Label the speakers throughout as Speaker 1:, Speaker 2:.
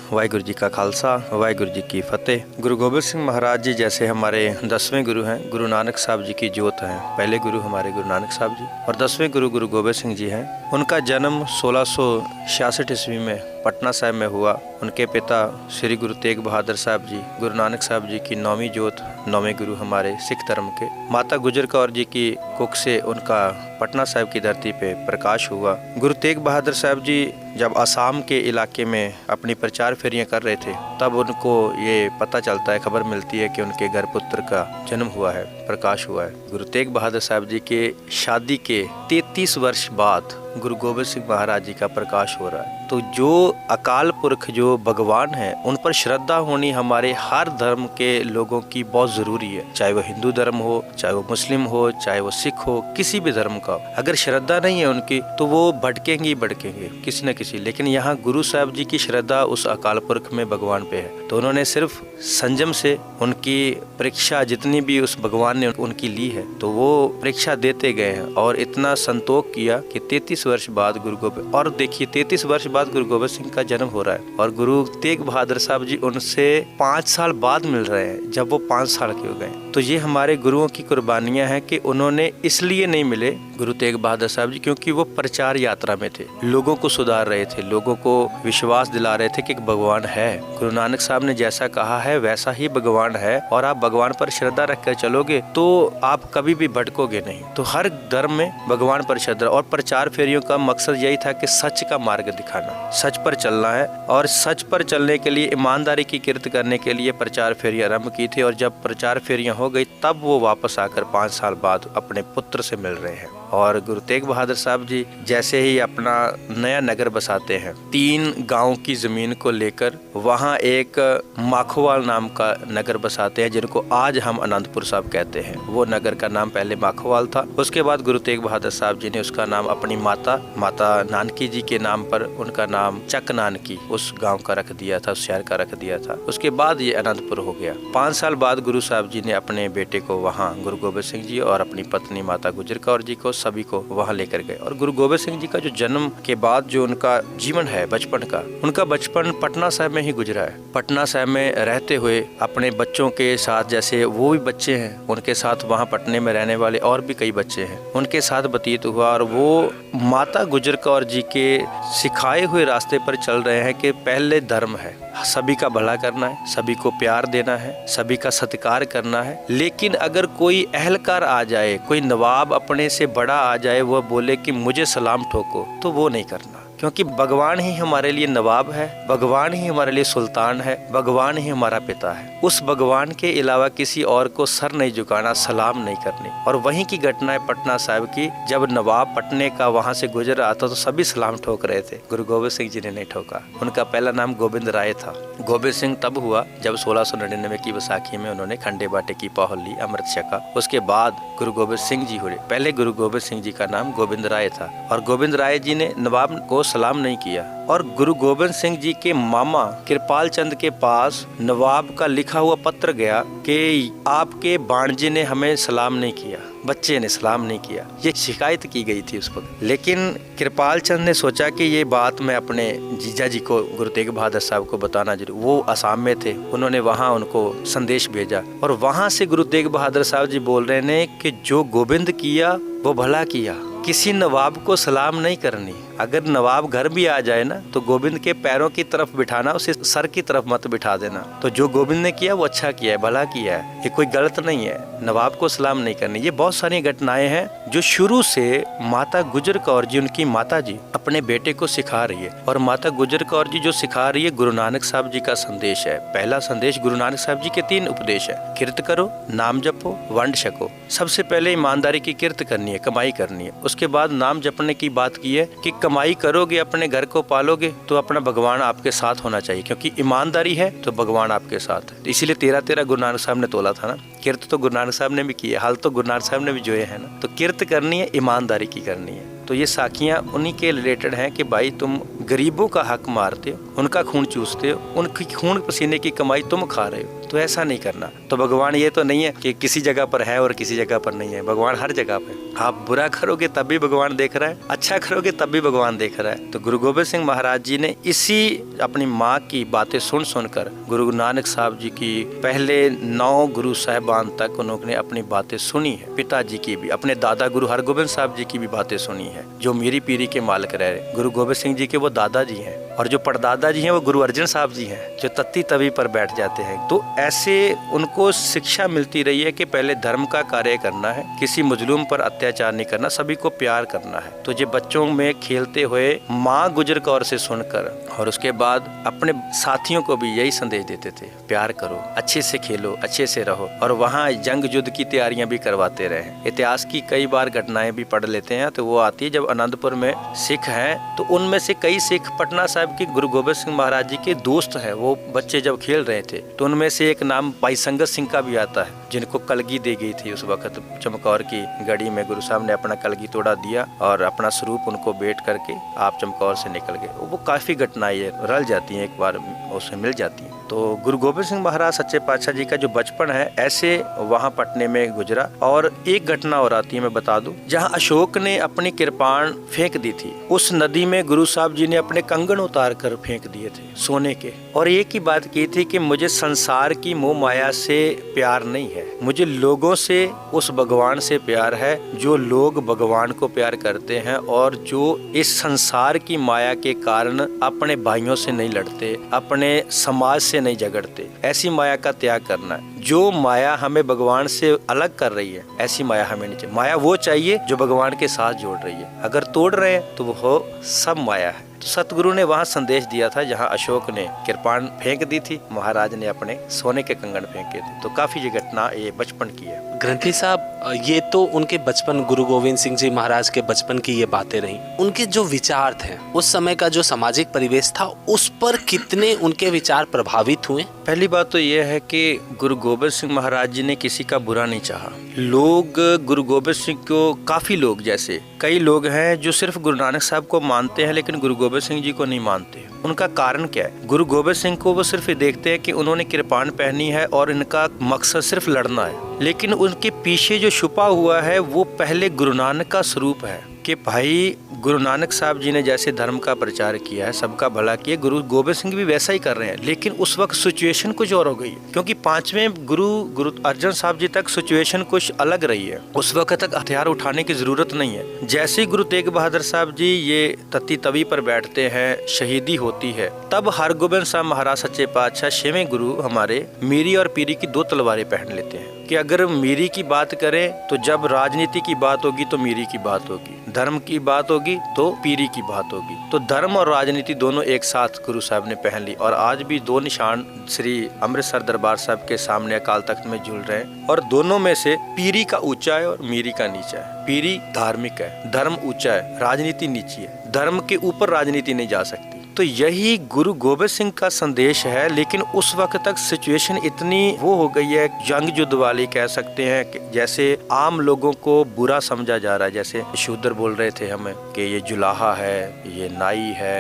Speaker 1: वाहिगुरु जी का खालसा, वाहिगुरु जी की फतेह। गुरु गोबिंद सिंह महाराज जी जैसे हमारे 10वें गुरु हैं, गुरु नानक साहब जी की जोत हैं। पहले गुरु हमारे गुरु नानक साहब जी और 10वें गुरु गुरु गोबिंद सिंह जी हैं। उनका जन्म 1666 ईस्वी में पटना साहिब में हुआ। उनके पिता श्री गुरु तेग बहादुर साहब जी गुरु नानक साहब जी की 9वीं जोत, 9वें गुरु हमारे सिख धर्म के। माता गुजर कौर जी की कुख से उनका पटना साहिब की धरती पे प्रकाश हुआ। गुरु तेग बहादुर साहब जी जब असम के इलाके में अपनी प्रचार फेरियां कर रहे थे, तब उनको ये पता चलता है, खबर मिलती है कि उनके घर पुत्र का जन्म हुआ है, प्रकाश हुआ है। गुरु तेग बहादुर साहब जी के शादी के 33 वर्ष बाद गुरु गोबिंद सिंह महाराज जी का प्रकाश हो रहा है। तो जो अकाल पुरख, जो भगवान है, उन पर श्रद्धा होनी हमारे हर धर्म के लोगों की बहुत जरूरी है। चाहे वो हिंदू धर्म हो, चाहे वो मुस्लिम हो, चाहे वो सिख हो, किसी भी धर्म का। अगर श्रद्धा नहीं है उनकी तो वो भटकेंगे ही भटकेंगे किसी न किसी। लेकिन यहाँ गुरु साहब जी की श्रद्धा उस अकाल पुरख में, भगवान पे है। तो उन्होंने सिर्फ संयम से उनकी परीक्षा जितनी भी उस भगवान ने उनकी ली है, तो वो परीक्षा देते गए हैं और इतना संतोष किया कि 33 वर्ष बाद गुरु गोबिंद, और देखिए 33 वर्ष बाद गुरु गोबिंद सिंह का जन्म हो रहा है और गुरु तेग बहादुर साहब जी उनसे 5 साल बाद मिल रहे हैं, जब वो 5 साल के हो गए। तो ये हमारे गुरुओं की कुर्बानियां हैं कि उन्होंने इसलिए नहीं मिले गुरु तेग बहादुर साहब जी, क्योंकि वो प्रचार यात्रा में थे, लोगों को सुधार रहे थे, लोगों को विश्वास दिला रहे थे कि भगवान है। गुरु नानक साहब ने जैसा कहा है वैसा ही भगवान है, और आप भगवान पर श्रद्धा रखकर चलोगे तो आप कभी भी भटकोगे नहीं। तो हर धर्म में भगवान पर श्रद्धा, और प्रचार फेरियों का मकसद यही था कि सच का मार्ग दिखाना, सच पर चलना है। और सच पर चलने के लिए, ईमानदारी की किरत करने के लिए प्रचार फेरियां आरम्भ की थी। और जब प्रचार फेरियां हो गई तब वो वापस आकर 5 साल बाद अपने पुत्र से मिल रहे हैं। और गुरु तेग बहादुर साहब जी जैसे ही अपना नया नगर बसाते हैं, 3 गांव की जमीन को लेकर वहां एक माखोवाल नाम का नगर बसाते हैं, जिनको आज हम अनंतपुर साहब कहते हैं। वो नगर का नाम पहले माखोवाल था। उसके बाद गुरु तेग बहादुर साहब जी ने उसका नाम अपनी माता नानकी जी के नाम पर उनका नाम चक नानकी उस गांव का रख दिया था, उस शहर का रख दिया था। उसके बाद ये अनंतपुर हो गया। 5 साल बाद गुरु साहब जी ने अपने बेटे को वहाँ, गुरु गोबिंद सिंह जी और अपनी पत्नी माता गुजर कौर जी को, सभी को वहाँ लेकर गए। और गुरु गोबिंद सिंह जी का जो जन्म के बाद जो उनका जीवन है बचपन का, उनका बचपन पटना साहिब में ही गुजरा है। पटना साहिब में रहते हुए अपने बच्चों के साथ, जैसे वो भी बच्चे हैं उनके साथ, वहाँ पटने में रहने वाले और भी कई बच्चे हैं, उनके साथ व्यतीत हुआ। और वो माता गुजर कौर जी के सिखाए हुए रास्ते पर चल रहे हैं कि पहले धर्म है, सभी का भला करना है, सभी को प्यार देना है, सभी का सत्कार करना है। लेकिन अगर कोई अहलकार आ जाए, कोई नवाब अपने से बड़ा आ जाए, वो बोले कि मुझे सलाम ठोको, तो वो नहीं करना। क्योंकि भगवान ही हमारे लिए नवाब है, भगवान ही हमारे लिए सुल्तान है, भगवान ही हमारा पिता है। उस भगवान के अलावा किसी और को सर नहीं झुकाना, सलाम नहीं करनी। और वहीं की घटना है पटना साहिब की, जब नवाब पटने का वहां से गुजर रहा था तो सभी सलाम ठोक रहे थे, गुरु गोबिंद सिंह जी ने नहीं ठोका। उनका पहला नाम गोविंद राय था। गोबिंद सिंह तब हुआ जब 1699 की बैसाखी में उन्होंने खंडे बाटे की पहुल ली, अमृत छका। उसके बाद गुरु गोबिंद सिंह जी हुए। पहले गुरु गोबिंद सिंह जी का नाम गोविंद राय था, और गोविंद राय जी ने नवाब को सलाम नहीं किया। और गुरु गोबिंद सिंह जी के मामा कृपाल चंद के पास नवाब का लिखा हुआ पत्र गया कि आपके भांजे ने हमें सलाम नहीं किया, बच्चे ने सलाम नहीं किया, ये शिकायत की गई थी उस वक्त। लेकिन कृपाल चंद ने सोचा कि ये बात मैं अपने जीजा जी को, गुरु तेग बहादुर साहब को बताना जरूर। वो असम में थे, उन्होंने वहाँ उनको संदेश भेजा, और वहाँ से गुरु तेग बहादुर साहब जी बोल रहे हैं कि जो गोविंद किया वो भला किया, किसी नवाब को सलाम नहीं करनी। अगर नवाब घर भी आ जाए ना, तो गोविंद के पैरों की तरफ बिठाना, उसे सर की तरफ मत बिठा देना। तो जो गोविंद ने किया वो अच्छा किया है, भला किया है, ये कोई गलत नहीं है। नवाब को सलाम नहीं करनी। ये बहुत सारी घटनाएं हैं जो शुरू से माता गुजर कौर जी, उनकी माता जी, अपने बेटे को सिखा रही है। और माता गुजर कौर जी जो सिखा रही है, गुरु नानक साहब जी का संदेश है। पहला संदेश गुरु नानक साहब जी के 3 उपदेश है। किरत करो, नाम जपो, वंड छको। सबसे पहले ईमानदारी की किरत करनी है, कमाई करनी है। उसके बाद नाम जपने की बात की है कि कमाई करोगे, अपने घर को पालोगे, तो अपना भगवान आपके साथ होना चाहिए, क्योंकि ईमानदारी है तो भगवान आपके साथ है। इसीलिए 13-13 गुरु नानक साहब ने तोला था ना। किरत तो गुरु नानक साहब ने भी की है, हाल तो गुरु नानक साहब ने भी जोए है ना। तो किरत करनी है, ईमानदारी की करनी है। तो ये साखियाँ उन्हीं के रिलेटेड हैं कि भाई तुम गरीबों का हक मारते हो, उनका खून चूसते हो, उनकी खून पसीने की कमाई तुम खा रहे हो। तो ऐसा नहीं करना। तो भगवान ये तो नहीं है कि किसी जगह पर है और किसी जगह पर नहीं है, भगवान हर जगह पे। आप बुरा करोगे तब भी भगवान देख रहा है, अच्छा करोगे तब भी भगवान देख रहा है। तो गुरु गोबिंद सिंह महाराज जी ने इसी अपनी माँ की बातें सुन सुनकर गुरु नानक साहब जी की पहले 9 गुरु साहिबान तक उन्होंने अपनी बातें सुनी है। पिताजी की भी, अपने दादा गुरु हरगोबिंद साहब जी की भी बातें सुनी है, जो मीरी पीरी के मालिक रहे। गुरु गोबिंद सिंह जी के वो दादाजी हैं, और जो परदादा जी हैं वो गुरु अर्जन साहब जी हैं, जो तत्ती तवी पर बैठ जाते हैं। तो ऐसे उनको शिक्षा मिलती रही है कि पहले धर्म का कार्य करना है, किसी मजलूम पर अत्याचार नहीं करना, सभी को प्यार करना है। तो ये बच्चों में खेलते हुए माँ गुजर कौर से सुनकर और उसके बाद अपने साथियों को भी यही संदेश देते थे, प्यार करो, अच्छे से खेलो, अच्छे से रहो। और वहाँ जंग युद्ध की तैयारियां भी करवाते रहे। इतिहास की कई बार घटनाएं भी पढ़ लेते हैं तो वो आती है जब आनंदपुर में सिख हैं, तो उनमें से कई सिख पटना साहब के गुरु गोबिंद सिंह महाराज जी के दोस्त हैं। वो बच्चे जब खेल रहे थे तो उनमें से एक नाम भाई संगत सिंह का भी आता है, जिनको कलगी दी गई थी उस वक्त चमकौर की गढ़ी में। गुरु साहब ने अपना कलगी तोड़ा दिया और अपना स्वरूप उनको भेंट करके आप चमकौर से निकल गए। वो काफी घटनाएं रल जाती हैं, एक बार उसमें मिल जाती हैं। तो गुरु गोबिंद सिंह महाराज सच्चे पातशाह जी का जो बचपन है ऐसे वहाँ पटने में गुजरा। और एक घटना और आती है, मैं बता दूं, जहाँ अशोक ने अपनी कृपाण फेंक दी थी, उस नदी में गुरु साहब जी ने अपने कंगन उतार कर फेंक दिए थे सोने के, और एक ही बात की थी कि मुझे संसार की मोह माया से प्यार नहीं है, मुझे लोगों से, उस भगवान से प्यार है जो लोग भगवान को प्यार करते हैं और जो इस संसार की माया के कारण अपने भाइयों से नहीं लड़ते, अपने समाज से नहीं झगड़ते। ऐसी माया का त्याग करना है। जो माया हमें भगवान से अलग कर रही है ऐसी माया हमें नहीं चाहिए। माया वो चाहिए जो भगवान के साथ जोड़ रही है। अगर तोड़ रहे हैं तो वो सब माया है। तो सतगुरु ने वहाँ संदेश दिया था जहाँ अशोक ने कृपाण फेंक दी थी, महाराज ने अपने सोने के कंगन फेंके थे। तो काफी ये घटना ये बचपन की है।
Speaker 2: ग्रंथी साहब, ये तो उनके बचपन, गुरु गोविंद सिंह जी महाराज के बचपन की ये बातें रही। उनके जो विचार थे, उस समय का जो सामाजिक परिवेश था, उस पर कितने उनके विचार प्रभावित हुए?
Speaker 1: पहली बात तो यह है कि गुरु गोबिंद सिंह महाराज जी ने किसी का बुरा नहीं चाहा। लोग गुरु गोबिंद सिंह को, काफी लोग, जैसे कई लोग हैं जो सिर्फ गुरु नानक साहब को मानते हैं लेकिन गुरु गोबिंद सिंह जी को नहीं मानते। उनका कारण क्या है? गुरु गोबिंद सिंह को वो सिर्फ देखते हैं कि उन्होंने कृपाण पहनी है और इनका मकसद सिर्फ लड़ना है, लेकिन उनके पीछे जो छुपा हुआ है वो पहले गुरु नानक का स्वरूप है कि भाई गुरु नानक साहब जी ने जैसे धर्म का प्रचार किया है, सबका भला किया, गुरु गोबिंद सिंह भी वैसा ही कर रहे हैं। लेकिन उस वक्त सिचुएशन कुछ और हो गई, क्योंकि 5वें गुरु अर्जन साहब जी तक सिचुएशन कुछ अलग रही है। उस वक्त तक हथियार उठाने की जरूरत नहीं है। जैसे ही गुरु तेग बहादुर साहब जी ये तत्ती तवी पर बैठते हैं, शहीदी होती है, तब हरगोबिंद साहब महाराज सच्चे पातशाह 6वें गुरु हमारे मीरी और पीरी की 2 तलवारें पहन लेते हैं कि अगर मीरी की बात करें तो जब राजनीति की बात होगी तो मीरी की बात होगी, धर्म की बात होगी तो पीरी की बात होगी। तो धर्म और राजनीति दोनों एक साथ गुरु साहब ने पहन ली। और आज भी 2 निशान श्री अमृतसर दरबार साहब के सामने अकाल तख्त में झूल रहे हैं, और दोनों में से पीरी का ऊंचा है और मीरी का नीचा है। पीरी धार्मिक है, धर्म ऊंचा है, राजनीति नीची है। धर्म के ऊपर राजनीति नहीं जा सकती। तो यही गुरु गोबिंद सिंह का संदेश है। लेकिन उस वक्त तक सिचुएशन इतनी वो हो गई है, जंग युद्ध वाली कह सकते हैं, जैसे आम लोगों को बुरा समझा जा रहा है। जैसे शूद्र बोल रहे थे हमें कि ये जुलाहा है, ये नाई है,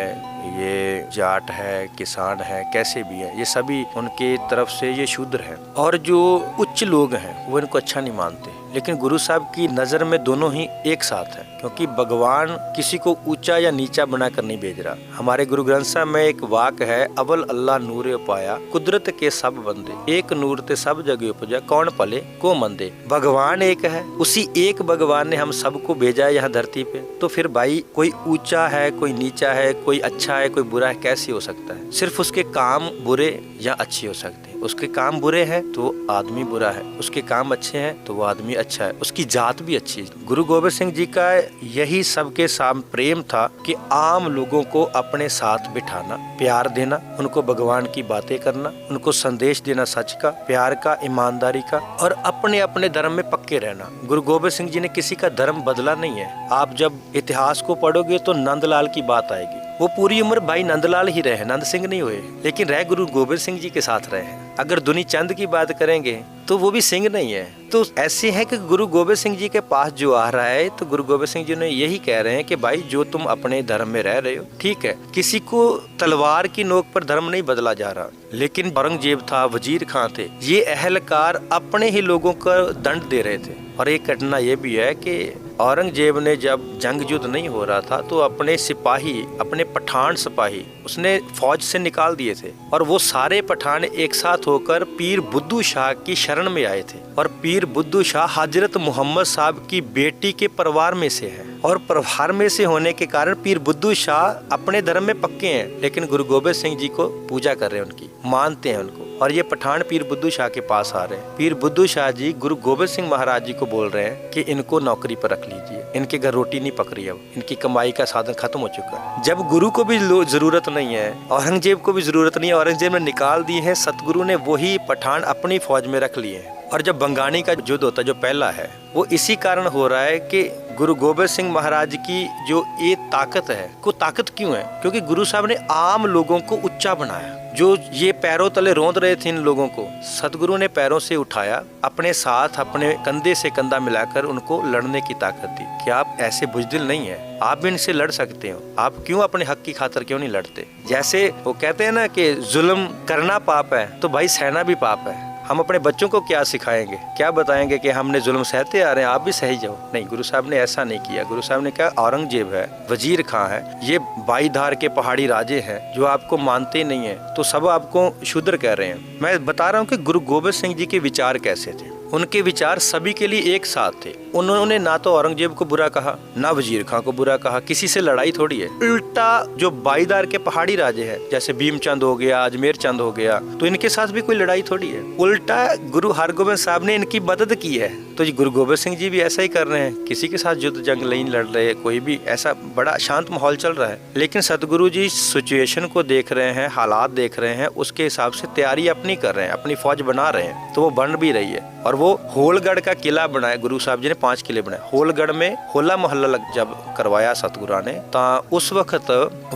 Speaker 1: ये जाट है, किसान है, कैसे भी है, ये सभी उनके तरफ से ये शूद्र है। और जो उच्च लोग हैं वो इनको अच्छा नहीं मानते। लेकिन गुरु साहब की नज़र में दोनों ही एक साथ है, क्योंकि भगवान किसी को ऊंचा या नीचा बनाकर नहीं भेज रहा। हमारे गुरु ग्रंथ साहब में एक वाक है, अवल अल्लाह नूर पाया, कुदरत के सब बंदे, एक नूर ते सब जगह उपजा, कौन पले को मंदे। भगवान एक है, उसी एक भगवान ने हम सबको भेजा है यहाँ धरती पे। तो फिर भाई कोई ऊंचा है, कोई नीचा है, कोई अच्छा है, कोई बुरा है, कैसे हो सकता है? सिर्फ उसके काम बुरे या अच्छे हो सकते हैं। उसके काम बुरे हैं तो आदमी बुरा है, उसके काम अच्छे हैं तो वो आदमी अच्छा है, उसकी जात भी अच्छी है। गुरु गोबिंद सिंह जी का यही सबके साथ प्रेम था कि आम लोगों को अपने साथ बिठाना, प्यार देना, उनको भगवान की बातें करना, उनको संदेश देना सच का, प्यार का, ईमानदारी का, और अपने अपने धर्म में पक्के रहना। गुरु गोबिंद सिंह जी ने किसी का धर्म बदला नहीं है। आप जब इतिहास को पढ़ोगे तो नंदलाल की बात आएगी। वो पूरी उम्र भाई नंदलाल ही रहे, नंद सिंह नहीं हुए, लेकिन रह गुरु गोबिंद सिंह जी के साथ रहे हैं। अगर दुनी चंद की बात करेंगे तो वो भी सिंह नहीं है। तो ऐसे है कि गुरु गोबिंद सिंह जी के पास जो आ रहा है, तो गुरु गोबिंद सिंह जी ने यही कह रहे हैं कि भाई जो तुम अपने धर्म में रह रहे हो ठीक है, किसी को तलवार की नोक पर धर्म नहीं बदला जा रहा। लेकिन औरंगजेब था, वजीर खां थे, ये अहलकार अपने ही लोगों को दंड दे रहे थे। और एक घटना ये भी है कि औरंगजेब ने जब जंग युद्ध नहीं हो रहा था तो अपने सिपाही, अपने पठान सिपाही उसने फौज से निकाल दिए थे, और वो सारे पठान एक साथ होकर पीर बुद्धू शाह की शरण में आए थे। और पीर बुद्धू शाह हजरत मोहम्मद साहब की बेटी के परिवार में से है, और परिवार में से होने के कारण पीर बुद्धू शाह अपने धर्म में पक्के हैं, लेकिन गुरु गोबिंद सिंह जी को पूजा कर रहे हैं, उनकी मानते हैं उनको। और ये पठान पीर बुद्धू शाह के पास आ रहे हैं। पीर बुद्धू शाह जी गुरु गोबिंद सिंह महाराज जी को बोल रहे हैं कि इनको नौकरी पर रख लीजिए, इनके घर रोटी नहीं पक रही, अब इनकी कमाई का साधन खत्म हो चुका है। जब गुरु को भी जरूरत नहीं है, औरंगजेब को भी जरूरत नहीं है, औरंगजेब ने निकाल दी है, सतगुरु ने वही पठान अपनी फौज में रख लिए हैं। और जब बंगानी का युद्ध होता है जो पहला है, वो इसी कारण हो रहा है कि गुरु गोबिंद सिंह महाराज की जो ये ताकत है, को ताकत क्यों है? क्योंकि गुरु साहब ने आम लोगों को ऊंचा बनाया। जो ये पैरों तले रोंद रहे थे इन लोगों को, सतगुरु ने पैरों से उठाया, अपने साथ अपने कंधे से कंधा मिलाकर उनको लड़ने की ताकत दी कि आप ऐसे बुजदिल नहीं है, आप भी इनसे लड़ सकते हो, आप क्यों अपने हक की खातिर क्यों नहीं लड़ते? जैसे वो कहते हैं ना कि जुल्म करना पाप है, तो भाई सहना भी पाप है। हम अपने बच्चों को क्या सिखाएंगे, क्या बताएंगे कि हमने जुल्म सहते आ रहे हैं, आप भी सही जाओ? नहीं, गुरु साहब ने ऐसा नहीं किया। गुरु साहब ने कहा औरंगजेब है, वजीर खां है, ये बाईधार के पहाड़ी राजे हैं जो आपको मानते नहीं है, तो सब आपको शूद्र कह रहे हैं। मैं बता रहा हूँ कि गुरु गोबिंद सिंह जी के विचार कैसे थे। उनके विचार सभी के लिए एक साथ थे। उन्होंने ना तो औरंगजेब को बुरा कहा, ना वजीर खां को बुरा कहा, किसी से लड़ाई थोड़ी है। उल्टा जो बाईदार के पहाड़ी राजे हैं, जैसे भीमचंद हो गया, अजमेर चंद हो गया, तो इनके साथ भी कोई लड़ाई थोड़ी है। उल्टा गुरु हरगोबिंद साहब ने इनकी मदद की है। तो गुरु गोबिंद सिंह जी भी ऐसा ही कर रहे हैं, किसी के साथ युद्ध जंग नहीं लड़ रहे, कोई भी ऐसा बड़ा शांत माहौल चल रहा है। लेकिन सतगुरु जी सिचुएशन को देख रहे हैं, हालात देख रहे हैं, उसके हिसाब से तैयारी अपनी कर रहे हैं, अपनी फौज बना रहे हैं, तो वो बन भी रही है। और वो होलगढ़ का किला बनाया, गुरु साहब जी ने 5 किले बनाए। होलगढ़ में होला मोहल्ला जब करवाया सतगुरु ने, तो उस वक्त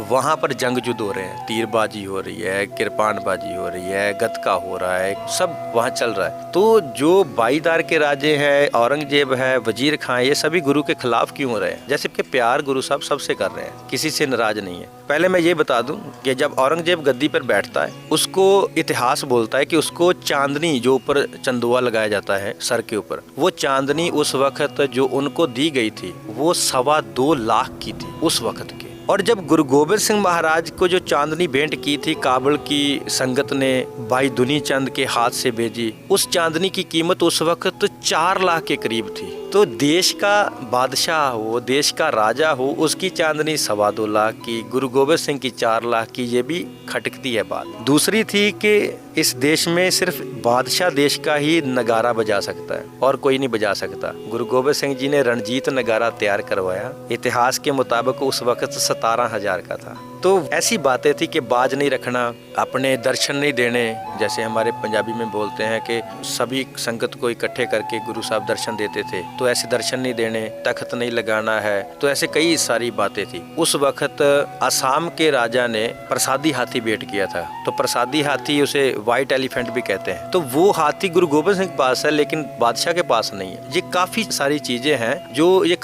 Speaker 1: वहां पर जंग युद्ध हो रहे हैं, तीरबाजी हो रही है, किरपानबाजी हो रही है, गतका हो रहा है, सब वहां चल रहा है। तो जो बाईदार के राजे हैं, औरंगजेब है, वजीर खां, ये सभी गुरु के खिलाफ क्यों हो रहे हैं? जैसे कि प्यार गुरु साहब सबसे कर रहे हैं, किसी से नाराज नहीं है। पहले मैं ये बता दूं कि जब औरंगजेब गद्दी पर बैठता है, उसको इतिहास बोलता है कि उसको चांदनी, जो ऊपर चंदुआ लगाया जाता है सर के ऊपर, वो चांदनी उस वक्त जो उनको दी गई थी वो 2.25 लाख की थी उस वक्त की। और जब गुरु गोबिंद सिंह महाराज को जो चांदनी भेंट की थी काबुल की संगत ने भाई दुनी चंद के हाथ से भेजी, उस चांदनी की कीमत उस वक्त 4 लाख के करीब थी। तो देश का बादशाह हो, देश का राजा हो, उसकी चांदनी 2.25 लाख की, गुरु गोबिंद सिंह की 4 लाख की, ये भी खटकती है बात। दूसरी थी कि इस देश में सिर्फ बादशाह देश का ही नगारा बजा सकता है और कोई नहीं बजा सकता। गुरु गोबिंद सिंह जी ने रणजीत नगारा तैयार करवाया, इतिहास के मुताबिक उस वक्त 17,000 का था। तो ऐसी बातें थी कि बाज नहीं रखना, अपने दर्शन नहीं देने, जैसे हमारे पंजाबी में बोलते हैं कि सभी संगत को इकट्ठे करके गुरु साहब दर्शन देते थे, तो ऐसे दर्शन नहीं देने, तख्त नहीं लगाना है, तो ऐसे कई सारी बातें थी। उस वक्त असम के राजा ने प्रसादी हाथी भेंट किया था, तो प्रसादी हाथी, उसे व्हाइट एलिफेंट भी कहते हैं, तो वो हाथी गुरु गोबिंद सिंह के पास है लेकिन बादशाह के पास नहीं है। ये काफी सारी चीजें हैं जो ये